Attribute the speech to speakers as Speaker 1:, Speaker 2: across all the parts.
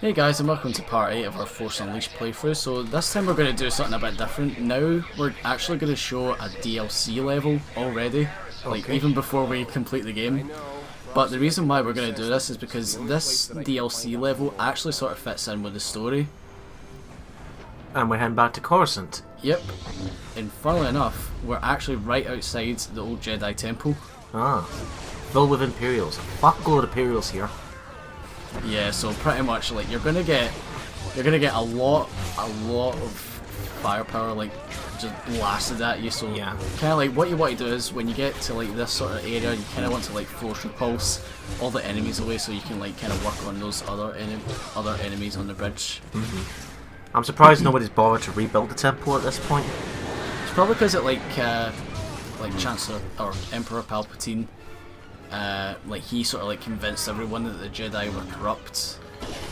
Speaker 1: Hey guys, and welcome to part 8 of our Force Unleashed playthrough. So this time we're going to do something a bit different. Now we're actually going to show a DLC level already, like even before we complete the game. But the reason why we're going to do this is because this DLC level actually sort of fits in with the story.
Speaker 2: And we're heading back to Coruscant.
Speaker 1: Yep. And funnily enough, we're actually right outside the old Jedi temple.
Speaker 2: Ah. Filled with Imperials. A fuckload of Imperials here.
Speaker 1: Yeah, so pretty much like you're gonna get a lot of firepower like just blasted at you. So
Speaker 2: yeah,
Speaker 1: kind of like what you want to do is when you get to like this sort of area, you kind of want to like force repulse all the enemies away, so you can like kind of work on those other enemies on the bridge.
Speaker 2: I'm surprised nobody's bothered to rebuild the temple at this point.
Speaker 1: It's probably because it like Chancellor or Emperor Palpatine. Like he sort of like convinced everyone that the Jedi were corrupt,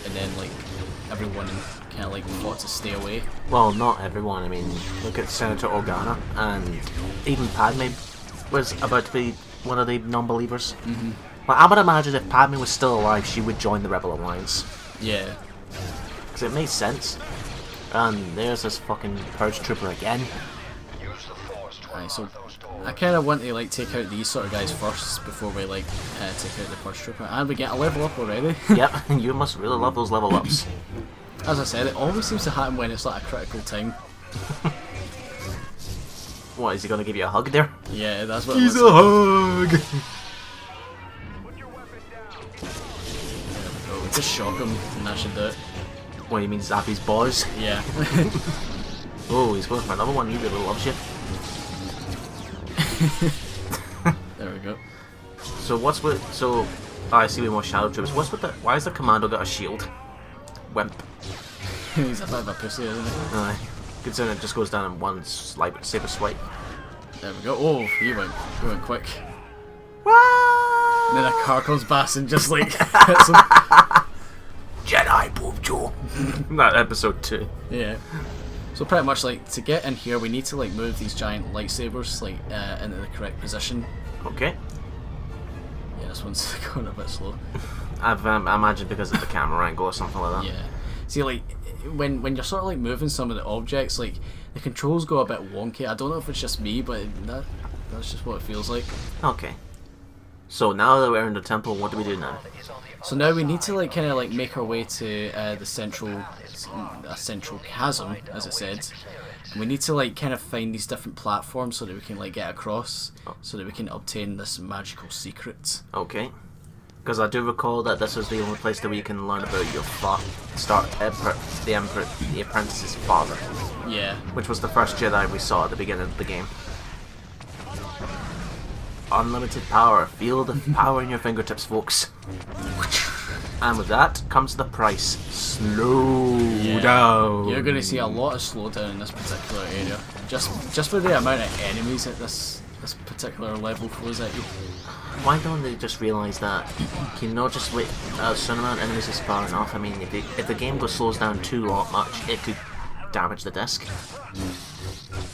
Speaker 1: and then like everyone kind of like fought to stay away.
Speaker 2: Well, not everyone. I mean, look at Senator Organa, and even Padme was about to be one of the non-believers. Well, I would imagine if Padme was still alive, she would join the Rebel Alliance.
Speaker 1: Yeah,
Speaker 2: because it makes sense. And there's this fucking Purge Trooper again.
Speaker 1: Right, so I kind of want to like take out these sort of guys first before we like take out the Purge Trooper, and we get a level up already.
Speaker 2: Yep, you must really love those level ups.
Speaker 1: As I said, it always seems to happen when it's like a critical time.
Speaker 2: What, is he gonna give you a hug there?
Speaker 1: Yeah, that's what
Speaker 2: He's
Speaker 1: it
Speaker 2: a
Speaker 1: looks like.
Speaker 2: hug!
Speaker 1: Oh, just shock him and that should do it.
Speaker 2: What, you mean zap his balls?
Speaker 1: Yeah.
Speaker 2: Oh, he's going for another one. He really loves you.
Speaker 1: There we go.
Speaker 2: So what's with... So... I see we more shadow troops. What's with the... Why has the commando got a shield? Wimp.
Speaker 1: He's a bit of a pussy, isn't he?
Speaker 2: Aye. Considering it just goes down in one saber swipe.
Speaker 1: There we go. Oh, you went quick.
Speaker 2: What?
Speaker 1: And then a car comes past and just like hits him.
Speaker 2: Jedi Bob Joe. That episode 2.
Speaker 1: Yeah. So pretty much like to get in here, we need to like move these giant lightsabers like into the correct position.
Speaker 2: Okay.
Speaker 1: Yeah, this one's going a bit slow.
Speaker 2: I imagine because of the camera angle or something like that.
Speaker 1: Yeah. See, like when you're sort of like moving some of the objects, like the controls go a bit wonky. I don't know if it's just me, but that's just what it feels like.
Speaker 2: Okay. So now that we're in the temple, what do we do now?
Speaker 1: So now we need to like kind of like make our way to the central chasm, as it said. And we need to like kind of find these different platforms so that we can like get across, so that we can obtain this magical secret.
Speaker 2: Okay. Because I do recall that this was the only place that we can learn about your the Apprentice's father.
Speaker 1: Yeah.
Speaker 2: Which was the first Jedi we saw at the beginning of the game. Unlimited power. Feel the power in your fingertips, folks. And with that comes the price. Slow down.
Speaker 1: You're going to see a lot of slowdown in this particular area. Just for the amount of enemies at this particular level throws at you.
Speaker 2: Why don't they just realise that you know just wait a certain amount of enemies is far enough? I mean, if the game slows down too much, it could damage the disc.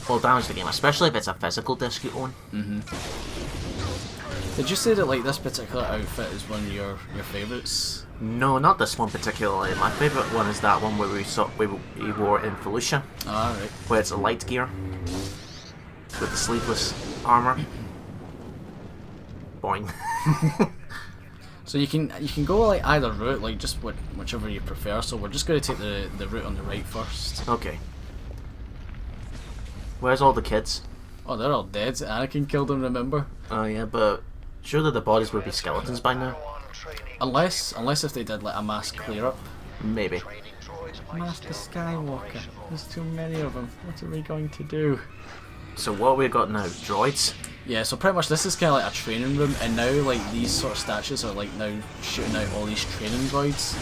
Speaker 2: Well, damage the game, especially if it's a physical disc you own.
Speaker 1: Did you say that like this particular outfit is one of your favourites?
Speaker 2: No, not this one particularly. My favourite one is that one where we wore in Felucia.
Speaker 1: Alright.
Speaker 2: Where it's a light gear with the sleeveless armour. Boing.
Speaker 1: So you can go like either route, like just whichever you prefer. So we're just going to take the route on the right first.
Speaker 2: Okay. Where's all the kids?
Speaker 1: Oh, they're all dead. Anakin killed them, remember?
Speaker 2: Oh yeah, but surely the bodies would be skeletons by now.
Speaker 1: Unless if they did like a mass clear up.
Speaker 2: Maybe.
Speaker 1: Master Skywalker. There's too many of them. What are we going to do?
Speaker 2: So what we got now? Droids?
Speaker 1: Yeah, so pretty much this is kind of like a training room, and now like these sort of statues are like now shooting out all these training droids.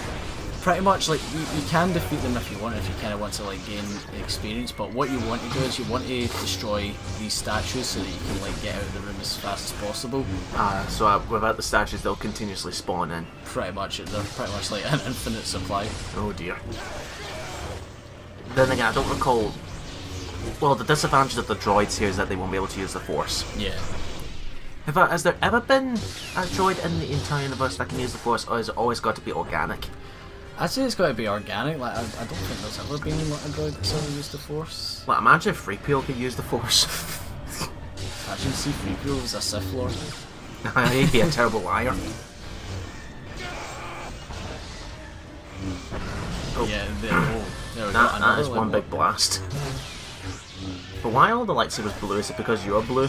Speaker 1: Pretty much like you can defeat them if you want, if you kind of want to like gain experience, but what you want to do is you want to destroy these statues so that you can like get out of the room as fast as possible.
Speaker 2: So without the statues they'll continuously spawn in.
Speaker 1: Pretty much, they're pretty much like an infinite supply.
Speaker 2: Oh dear. Then again, I don't recall... Well, the disadvantage of the droids here is that they won't be able to use the Force.
Speaker 1: Yeah.
Speaker 2: Has there ever been a droid in the entire universe that can use the Force, or has it always got to be organic?
Speaker 1: I'd say it's got to be organic. Like I don't think there's ever been a droid that's ever used the Force.
Speaker 2: Well, imagine if 3PO could use the Force.
Speaker 1: Imagine C-3PO as a Sith Lord.
Speaker 2: He'd be a terrible liar. Oh.
Speaker 1: Yeah, there we go.
Speaker 2: That is one big blast. But why are all the lightsabers blue? Is it because you're blue?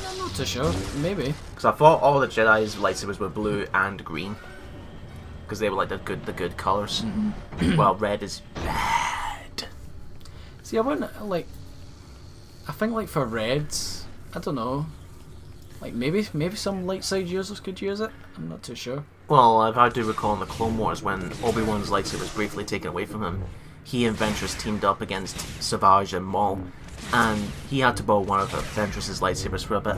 Speaker 1: I'm not too sure. Maybe.
Speaker 2: Because I thought all the Jedi's lightsabers were blue and green. Because they were like the good colours. Well, red is bad.
Speaker 1: See, I wouldn't like. I think like for reds, I don't know. Like maybe some light side users could use it. I'm not too sure.
Speaker 2: Well, if I do recall in the Clone Wars when Obi-Wan's lightsaber was briefly taken away from him, he and Ventress teamed up against Savage and Maul, and he had to borrow one of Ventress's lightsabers for a bit.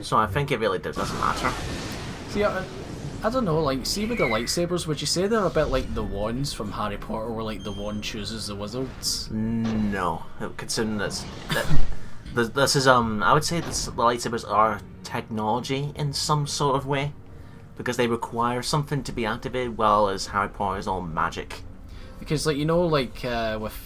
Speaker 2: So I think it really doesn't matter.
Speaker 1: See, I don't know, like, see with the lightsabers, would you say they're a bit like the wands from Harry Potter, where like the wand chooses the wizards?
Speaker 2: No, considering this is I would say the lightsabers are technology in some sort of way, because they require something to be activated, while as Harry Potter is all magic.
Speaker 1: Because like, you know, like with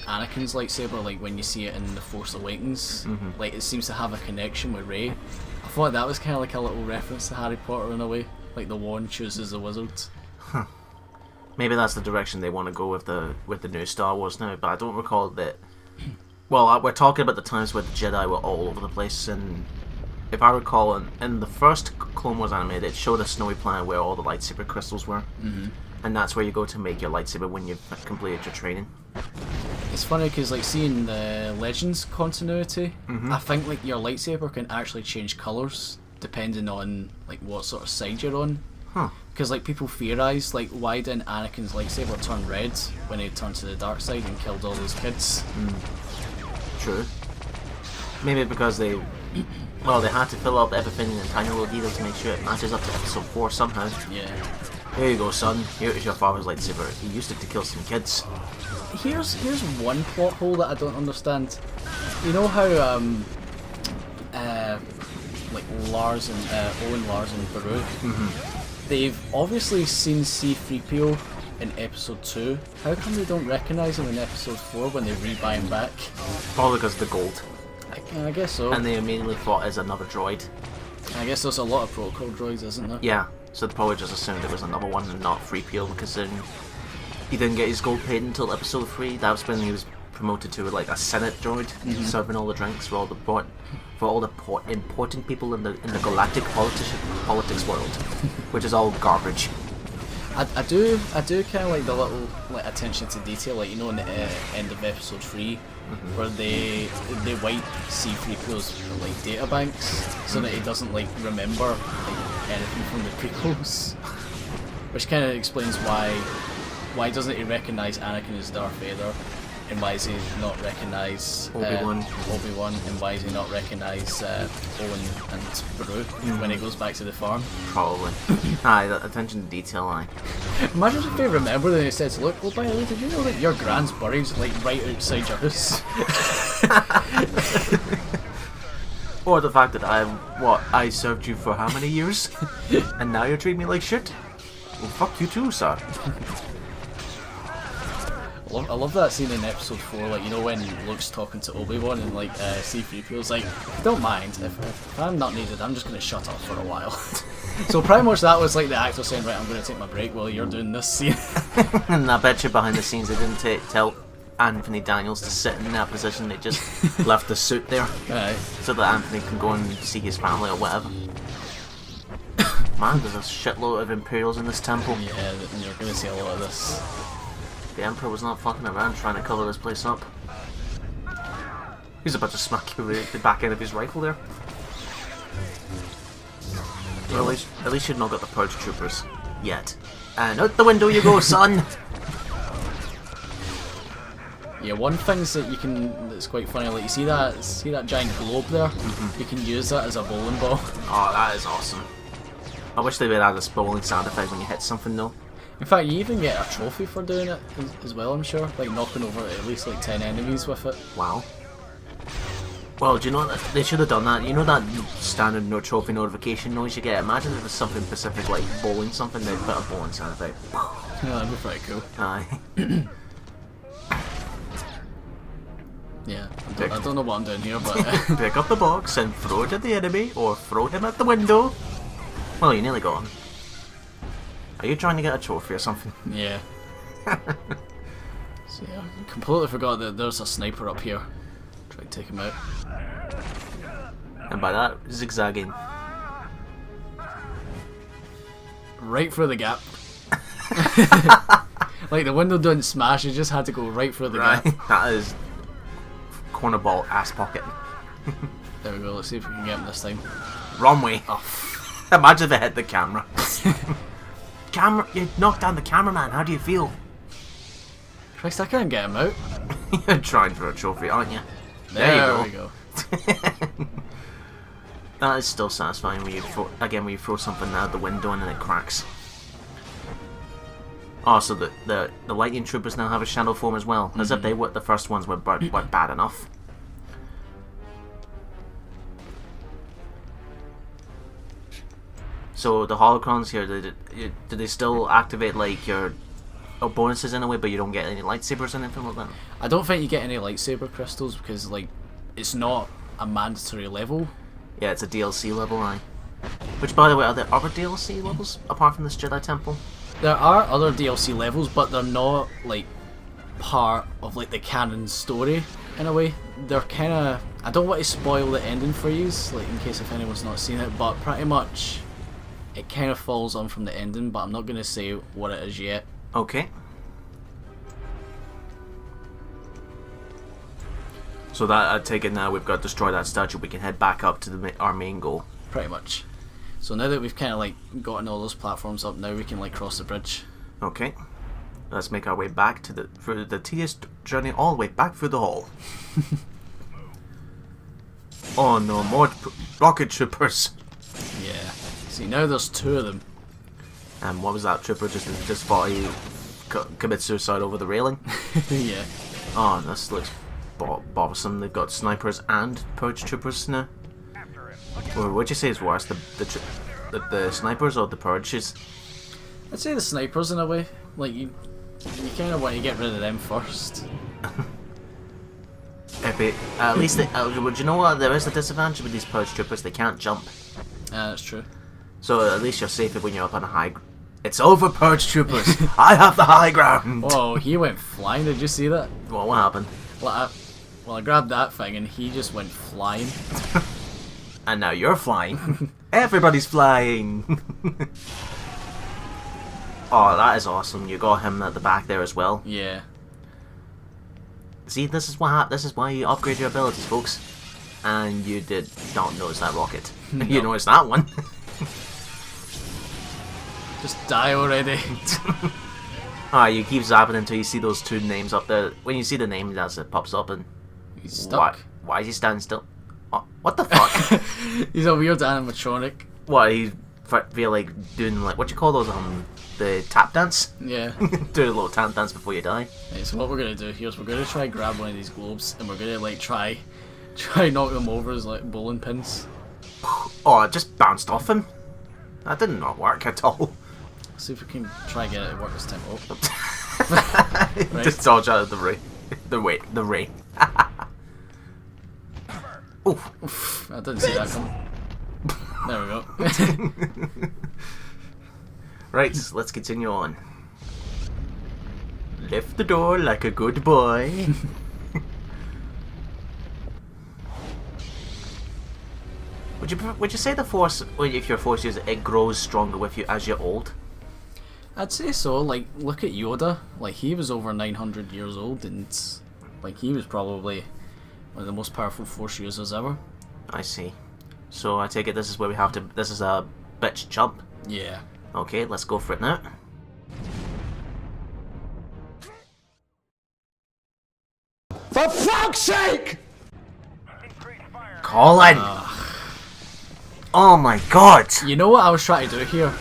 Speaker 1: Anakin's lightsaber, like when you see it in The Force Awakens, like it seems to have a connection with Rey. I thought that was kind of like a little reference to Harry Potter in a way, like the wand chooses the wizards.
Speaker 2: Huh. Maybe that's the direction they want to go with the new Star Wars now, but I don't recall that. Well, we're talking about the times where the Jedi were all over the place, and if I recall, in the first Clone Wars anime, it showed a snowy planet where all the lightsaber crystals were, and that's where you go to make your lightsaber when you've completed your training.
Speaker 1: It's funny because, like, seeing the Legends continuity, I think like your lightsaber can actually change colours depending on like what sort of side you're on. Because like people theorise, like, why didn't Anakin's lightsaber turn red when he turned to the dark side and killed all those kids?
Speaker 2: True. Maybe because they had to fill up everything in tiny little details to make sure it matches up to episode 4 somehow.
Speaker 1: Yeah.
Speaker 2: Here you go, son. Here is your father's lightsaber. He used it to kill some kids.
Speaker 1: Here's one plot hole that I don't understand. You know how like Lars and Owen, Lars and Baru, they've obviously seen C-3PO in episode 2. How come they don't recognise him in episode 4 when they rebuy him back?
Speaker 2: Probably because of the gold.
Speaker 1: I guess so.
Speaker 2: And they immediately thought it's another droid.
Speaker 1: I guess there's a lot of protocol droids, isn't there?
Speaker 2: Yeah, so they probably just assumed it was another one and not 3PO, because then he didn't get his gold paid until episode 3. That was when he was promoted to like a Senate droid, serving all the drinks for all the important people in the galactic politics world, which is all garbage.
Speaker 1: I do kind of like the little like attention to detail, like, you know, in the end of episode 3, where they wipe C-3PO's like data banks so that he doesn't like remember like anything from the prequels, which kind of explains why doesn't he recognise Anakin as Darth Vader, and why does he not recognise Obi-Wan, and why does he not recognise Owen and Baru when he goes back to the farm? Probably.
Speaker 2: Aye, that attention to detail, aye.
Speaker 1: Imagine if they remember and he says, look, well, by the way, did you know that your grand's buried like right outside your house?
Speaker 2: Or the fact that I served you for how many years? And now you're treating me like shit? Well, fuck you too, sir.
Speaker 1: I love that scene in episode 4, like, you know, when Luke's talking to Obi-Wan and like C-3PO's like, don't mind, if I'm not needed, I'm just going to shut up for a while. So pretty much that was like the actor saying, right, I'm going to take my break while you're doing this scene.
Speaker 2: And I bet you behind the scenes they didn't tell Anthony Daniels to sit in that position, they just left the suit there.
Speaker 1: Right.
Speaker 2: So that Anthony can go and see his family or whatever. Man, there's a shitload of Imperials in this temple.
Speaker 1: Yeah, and you're going to see a lot of this.
Speaker 2: The Emperor was not fucking around trying to cover this place up. He's about to smack you with the back end of his rifle there. Well, at least you've not got the Purge Troopers. Yet. And out the window you go, son!
Speaker 1: Yeah, one thing that's quite funny, like, you see that giant globe there? You can use that as a bowling ball.
Speaker 2: Oh, that is awesome. I wish they would add a bowling sound effect when you hit something though.
Speaker 1: In fact, you even get a trophy for doing it as well, I'm sure. Like knocking over at least like 10 enemies with it.
Speaker 2: Wow. Well, do you know that they should have done that? You know that standard no trophy notification noise you get? Imagine if it was something specific like bowling something, they'd put a bowling sound effect.
Speaker 1: Yeah, that'd be pretty cool.
Speaker 2: Aye.
Speaker 1: Yeah, I don't know what I'm doing here, but
Speaker 2: Pick up the box and throw it at the enemy, or throw him at the window. Well, you nearly got him. Are you trying to get a trophy or something?
Speaker 1: yeah. So yeah, I completely forgot that there's a sniper up here. Try to take him out.
Speaker 2: And by that, zigzagging.
Speaker 1: Right through the gap. Like the window didn't smash, it just had to go right through the gap.
Speaker 2: That is corner ball ass pocket.
Speaker 1: There we go, let's see if we can get him this time.
Speaker 2: Wrong way.
Speaker 1: Oh,
Speaker 2: Imagine if it hit the camera. You knocked down the cameraman, how do you feel?
Speaker 1: Christ, I can't get him out.
Speaker 2: You're trying for a trophy, aren't you?
Speaker 1: There we go.
Speaker 2: That is still satisfying when you throw something out the window and then it cracks. Oh, so the lightning troopers now have a shadow form as well, as if the first ones were bad enough. So the holocrons here, do they still activate like your bonuses in a way, but you don't get any lightsabers or anything like that?
Speaker 1: I don't think you get any lightsaber crystals because like it's not a mandatory level.
Speaker 2: Yeah, it's a DLC level, aye. Which, by the way, are there other DLC levels apart from this Jedi Temple?
Speaker 1: There are other DLC levels, but they're not like part of like the canon story in a way. They're kind of, I don't want to spoil the ending for you, like in case if anyone's not seen it, but pretty much it kind of falls on from the ending, but I'm not going to say what it is yet.
Speaker 2: Okay. So that, I take it now we've got to destroy that statue, we can head back up to our main goal.
Speaker 1: Pretty much. So now that we've kind of like gotten all those platforms up, now we can like cross the bridge.
Speaker 2: Okay. Let's make our way back to through the tedious journey all the way back through the hall. Oh no, more rocket troopers.
Speaker 1: Yeah. See, now there's two of them.
Speaker 2: And what was that trooper just thought he commit suicide over the railing?
Speaker 1: Yeah.
Speaker 2: Oh, this looks bothersome. They've got snipers and purge troopers now. Or what'd you say is worse, the snipers or the purges?
Speaker 1: I'd say the snipers in a way. Like you kind of want to get rid of them first.
Speaker 2: At least, would you know what? There is a disadvantage with these purge troopers. They can't jump.
Speaker 1: That's true.
Speaker 2: So at least you're safer when you're up on a high. It's over, purge troopers. I have the high ground.
Speaker 1: Oh, he went flying. Did you see that?
Speaker 2: What happened?
Speaker 1: Well, I grabbed that thing and he just went flying.
Speaker 2: And now you're flying. Everybody's flying. Oh, that is awesome. You got him at the back there as well.
Speaker 1: Yeah.
Speaker 2: See, this is why you upgrade your abilities, folks. And you did not notice that rocket. No. You noticed that one.
Speaker 1: Just die already.
Speaker 2: You keep zapping until you see those two names up there. When you see the name, it pops up and...
Speaker 1: He's stuck.
Speaker 2: Why is he standing still? Oh, what the fuck?
Speaker 1: He's a weird animatronic.
Speaker 2: What, he feel like doing like, what you call those, the tap dance?
Speaker 1: Yeah.
Speaker 2: Do a little tap dance before you die.
Speaker 1: Right, so what we're going to do here is we're going to try grab one of these globes and we're going to like try knock them over as like bowling pins.
Speaker 2: Oh, it just bounced off him. That did not work at all.
Speaker 1: See if we can try and get it to work this time. Oh. Right.
Speaker 2: Just dodge out of the ray. The ray.
Speaker 1: Oof, I didn't see that coming. There we go.
Speaker 2: Right, let's continue on. Lift the door like a good boy. Would you say the Force, if you're a Force user, it grows stronger with you as you're old?
Speaker 1: I'd say so. Like, look at Yoda. Like, he was over 900 years old, and like he was probably one of the most powerful Force users ever.
Speaker 2: I see. So I take it this is where we have to. This is a bitch jump.
Speaker 1: Yeah.
Speaker 2: Okay, let's go for it now.
Speaker 3: For fuck's sake!
Speaker 2: Colin! Oh my god!
Speaker 1: You know what I was trying to do here?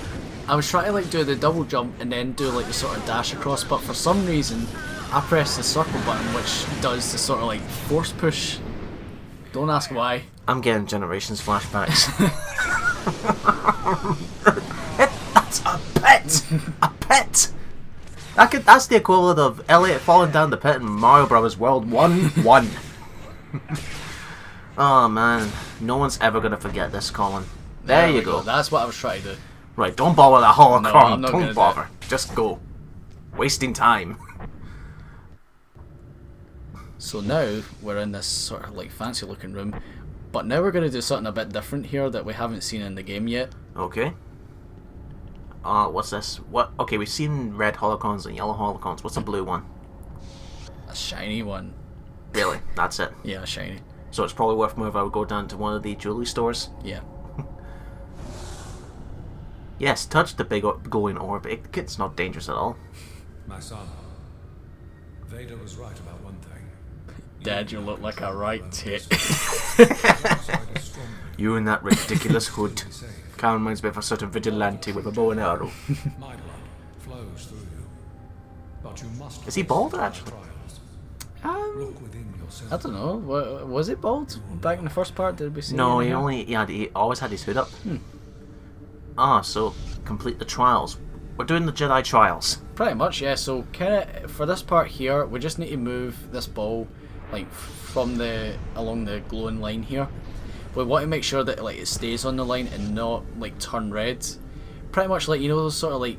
Speaker 1: I was trying to like do the double jump and then do like the sort of dash across, but for some reason I pressed the circle button, which does the sort of like force push. Don't ask why.
Speaker 2: I'm getting Generations flashbacks. That's a pit! A pit! That's the equivalent of Elliot falling down the pit in Mario Bros. World 1-1. Oh man, no one's ever gonna forget this, Colin. There you go.
Speaker 1: That's what I was trying to do.
Speaker 2: Right, don't bother that holocron.
Speaker 1: No, I'm not
Speaker 2: Don't bother. Just go. Wasting time.
Speaker 1: So now we're in this sort of like fancy looking room, but now we're going to do something a bit different here that we haven't seen in the game yet.
Speaker 2: Okay. What's this? What? Okay, we've seen red holocrons and yellow holocrons. What's the blue one?
Speaker 1: A shiny one.
Speaker 2: Really? That's it?
Speaker 1: Yeah, shiny.
Speaker 2: So it's probably worth more if I would go down to one of the jewelry stores?
Speaker 1: Yeah.
Speaker 2: Yes, touch the big glowing orb. It's not dangerous at all.
Speaker 4: My son, Vader was right about one thing.
Speaker 1: Dad, you look like a right tit.
Speaker 2: You and that ridiculous hood. Kind of reminds me of a certain vigilante with a bow and arrow.
Speaker 4: My blood flows through you, but you must.
Speaker 2: Is he bald, actually?
Speaker 4: Look within yourself.
Speaker 1: I don't know. Was it bald back in the first part? Did we see?
Speaker 2: No,
Speaker 1: any
Speaker 2: he always had his hood up. So complete the trials. We're doing the Jedi trials.
Speaker 1: Pretty much, yeah. So kind of for this part here, we just need to move this ball like from along the glowing line here. We want to make sure that like it stays on the line and not like turn red. Pretty much like, you know, those sort of like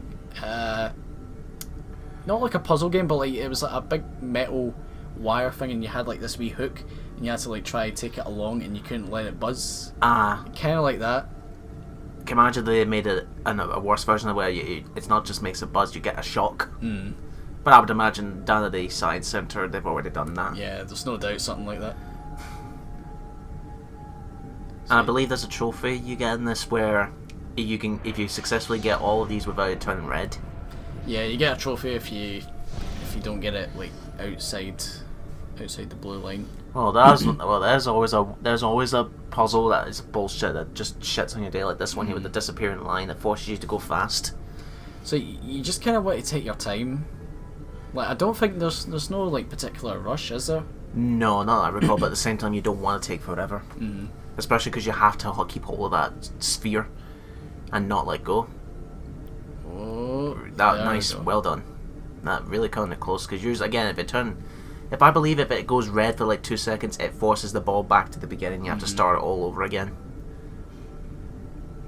Speaker 1: not like a puzzle game, but like it was like a big metal wire thing, and you had like this wee hook, and you had to like try to take it along, and you couldn't let it buzz. Kind of like that.
Speaker 2: Can you imagine they made it a worse version of where it's not just makes a buzz, you get a shock. But I would imagine down at the science centre they've already done that.
Speaker 1: Yeah, there's no doubt something like that.
Speaker 2: And I believe there's a trophy you get in this where if you successfully get all of these without it turning red.
Speaker 1: Yeah, you get a trophy if you don't get it like outside the blue line.
Speaker 2: Well, there's always a puzzle that is bullshit that just shits on your day, like this one here with the disappearing line that forces you to go fast.
Speaker 1: So you just kind of want to take your time. Like, I don't think there's no like particular rush, is there?
Speaker 2: No, not that I recall, but at the same time you don't want to take forever. Especially because you have to keep hold of that sphere and not let go.
Speaker 1: Oh,
Speaker 2: That nice, well done. That really kind of close, because usually, again, if I believe if it goes red for like 2 seconds, it forces the ball back to the beginning. You have to start it all over again.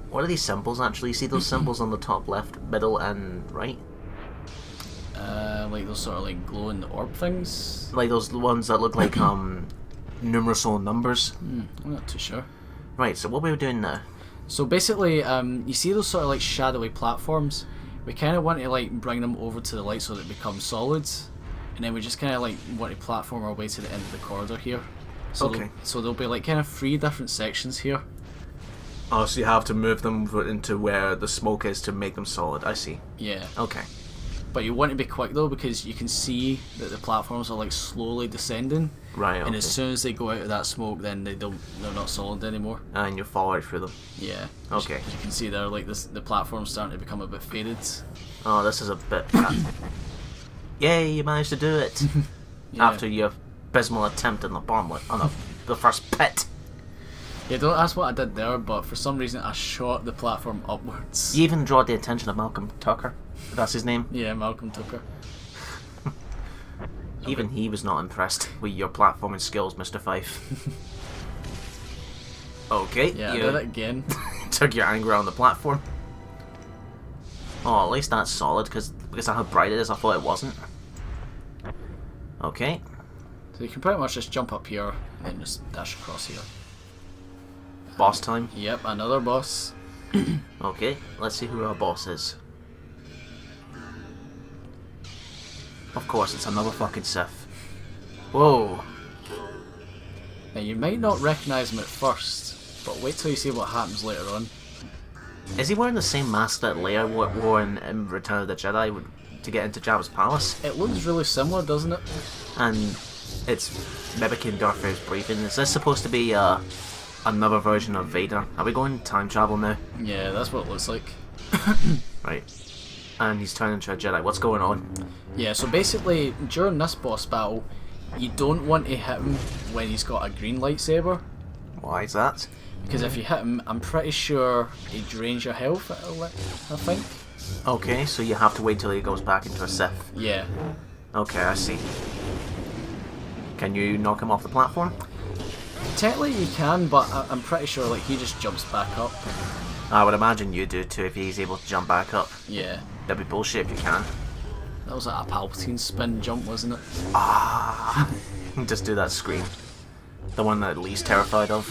Speaker 2: What are these symbols actually? You see those symbols on the top left, middle, and right?
Speaker 1: Like those sort of like glowing orb things.
Speaker 2: Like those ones that look like numerous numbers.
Speaker 1: I'm not too sure.
Speaker 2: Right. So what we were doing now?
Speaker 1: So basically, you see those sort of like shadowy platforms. We kind of want to like bring them over to the light so that it becomes solids, and then we just kind of like want to platform our way to the end of the corridor here. So
Speaker 2: Okay.
Speaker 1: So there'll be like kind of 3 different sections here.
Speaker 2: Oh, so you have to move them into where the smoke is to make them solid. I see.
Speaker 1: Yeah.
Speaker 2: Okay.
Speaker 1: But you want to be quick though, because you can see that the platforms are like slowly descending.
Speaker 2: Right.
Speaker 1: And
Speaker 2: Okay.
Speaker 1: as soon as they go out of that smoke, then they're not solid anymore.
Speaker 2: And you fall right through them.
Speaker 1: Yeah.
Speaker 2: Okay.
Speaker 1: You can see there, like the platform's starting to become a bit faded.
Speaker 2: Oh, this is a bit. Yay! You managed to do it
Speaker 1: Yeah.
Speaker 2: after your abysmal attempt on the first pit.
Speaker 1: Yeah, don't ask what I did there, but for some reason I shot the platform upwards.
Speaker 2: You even draw the attention of Malcolm Tucker. That's his name.
Speaker 1: Yeah, Malcolm Tucker.
Speaker 2: Even he was not impressed with your platforming skills, Mr. Fife. Okay.
Speaker 1: Yeah,
Speaker 2: you
Speaker 1: I did it again.
Speaker 2: took your anger on the platform. Oh, at least that's solid, because of how bright it is, I thought it wasn't. Okay.
Speaker 1: So you can pretty much just jump up here and then just dash across here.
Speaker 2: Boss time.
Speaker 1: Yep, another boss.
Speaker 2: Okay, let's see who our boss is. Of course, it's another fucking Sith. Whoa.
Speaker 1: Now you might not recognise him at first, but wait till you see what happens later on.
Speaker 2: Is he wearing the same mask that Leia wore in Return of the Jedi to get into Jabba's palace?
Speaker 1: It looks really similar, doesn't it?
Speaker 2: And it's mimicking Darth Vader's breathing. Is this supposed to be another version of Vader? Are we going time travel now?
Speaker 1: Yeah, that's what it looks like.
Speaker 2: Right. And he's turning into a Jedi. What's going on?
Speaker 1: Yeah, so basically, during this boss battle, you don't want to hit him when he's got a green lightsaber,
Speaker 2: Why is that?
Speaker 1: Because if you hit him, I'm pretty sure he drains your health, I think.
Speaker 2: Okay, so you have to wait till he goes back into a Sith.
Speaker 1: Yeah.
Speaker 2: Okay, I see. Can you knock him off the platform?
Speaker 1: Technically you can, but I'm pretty sure like he just jumps back up.
Speaker 2: I would imagine you do too if he's able to jump back up.
Speaker 1: Yeah.
Speaker 2: That'd be bullshit if you can.
Speaker 1: That was like a Palpatine spin jump, wasn't it?
Speaker 2: Ah! Just do that scream. The one that Lee's terrified of?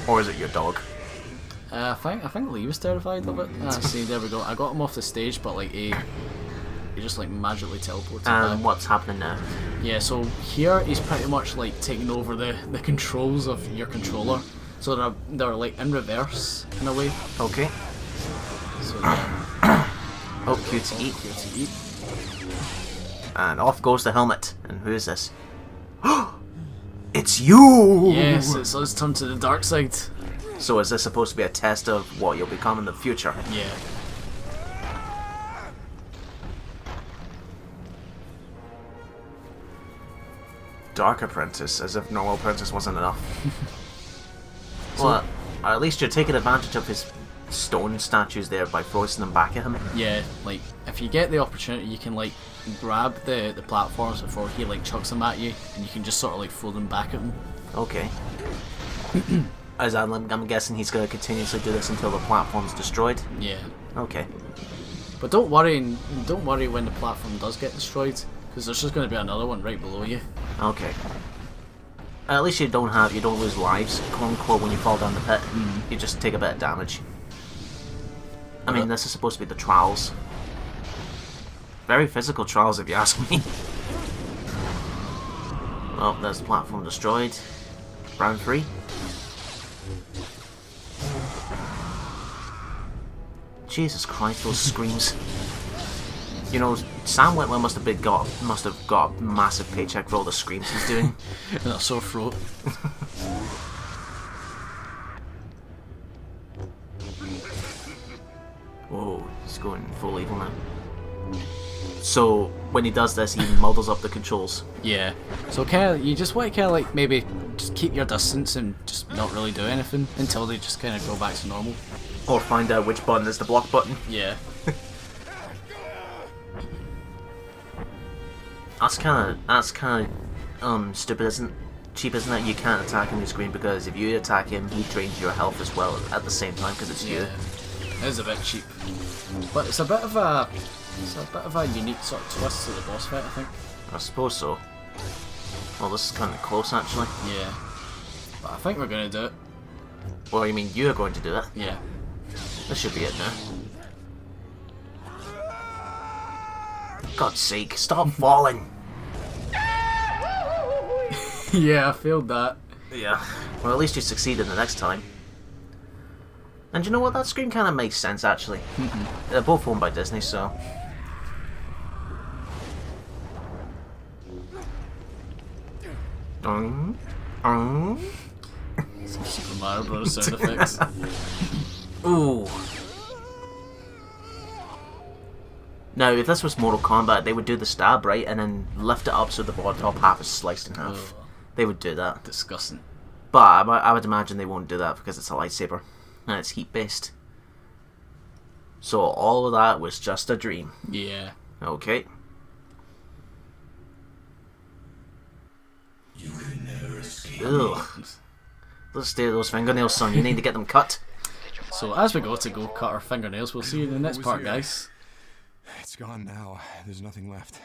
Speaker 2: Or is it your dog?
Speaker 1: I think Lee was terrified of it. See, there we go. I got him off the stage, but like he just like magically teleported
Speaker 2: And
Speaker 1: back.
Speaker 2: what's happening now?
Speaker 1: Yeah, so here he's pretty much like taking over the controls of your controller. So they're like in reverse in a way.
Speaker 2: Okay.
Speaker 1: So yeah.
Speaker 2: Oh, QTE.
Speaker 1: QTE.
Speaker 2: And off goes the helmet. And who is this? It's you!
Speaker 1: Yes, it's us turned to the dark side.
Speaker 2: So is this supposed to be a test of what you'll become in the future?
Speaker 1: Yeah.
Speaker 2: Dark Apprentice, as if normal Apprentice wasn't enough. Well, at least you're taking advantage of his stone statues there by throwing them back at him.
Speaker 1: Yeah, like if you get the opportunity, you can like grab the platforms before he like chucks them at you, and you can just sort of like throw them back at him.
Speaker 2: Okay. As I'm guessing he's going to continuously do this until the platform's destroyed.
Speaker 1: Yeah.
Speaker 2: Okay.
Speaker 1: But don't worry when the platform does get destroyed, because there's just going to be another one right below you.
Speaker 2: Okay. At least you don't lose lives, quote unquote, when you fall down the pit. You just take a bit of damage. I mean, this is supposed to be the trials. Very physical trials, if you ask me. Oh, there's the platform destroyed. Round 3. Jesus Christ, those screams. You know, Sam Witwer must have got a massive paycheck for all the screams he's doing.
Speaker 1: And a sore throat.
Speaker 2: Whoa, he's going full evil now. So when he does this, he muddles up the controls.
Speaker 1: Yeah. So you just want to kind of like maybe just keep your distance and just not really do anything until they just kind of go back to normal.
Speaker 2: Or find out which button is the block button.
Speaker 1: Yeah.
Speaker 2: That's kind of stupid, cheap, isn't it? You can't attack him on the screen because if you attack him, he drains your health as well at the same time because it's you.
Speaker 1: It is a bit cheap, but it's a bit of a unique sort of twist to the boss fight, I think.
Speaker 2: I suppose so. Well, this is kind of close actually.
Speaker 1: Yeah. But I think we're gonna do it.
Speaker 2: Well, you mean you're going to do it?
Speaker 1: Yeah.
Speaker 2: This should be it now. God's sake, stop falling!
Speaker 1: Yeah, I failed that.
Speaker 2: Yeah. Well, at least you succeeded the next time. And you know what? That screen kind of makes sense, actually. They're both owned by Disney, so...
Speaker 1: Some Super Mario Bros. Sound effects.
Speaker 2: Ooh. Now, if this was Mortal Kombat, they would do the stab, right? And then lift it up so the bottom top half is sliced in half.
Speaker 1: Ugh.
Speaker 2: They would do that.
Speaker 1: Disgusting.
Speaker 2: But I would imagine they won't do that because it's a lightsaber. And it's heat-based. So all of that was just a dream.
Speaker 1: Yeah.
Speaker 2: Okay.
Speaker 4: You can never escape.
Speaker 2: Ugh. Let's stay those fingernails, son. You need to get them cut.
Speaker 1: So as we go cut our fingernails, we'll see you in the next part, guys.
Speaker 4: It's gone now. There's nothing left.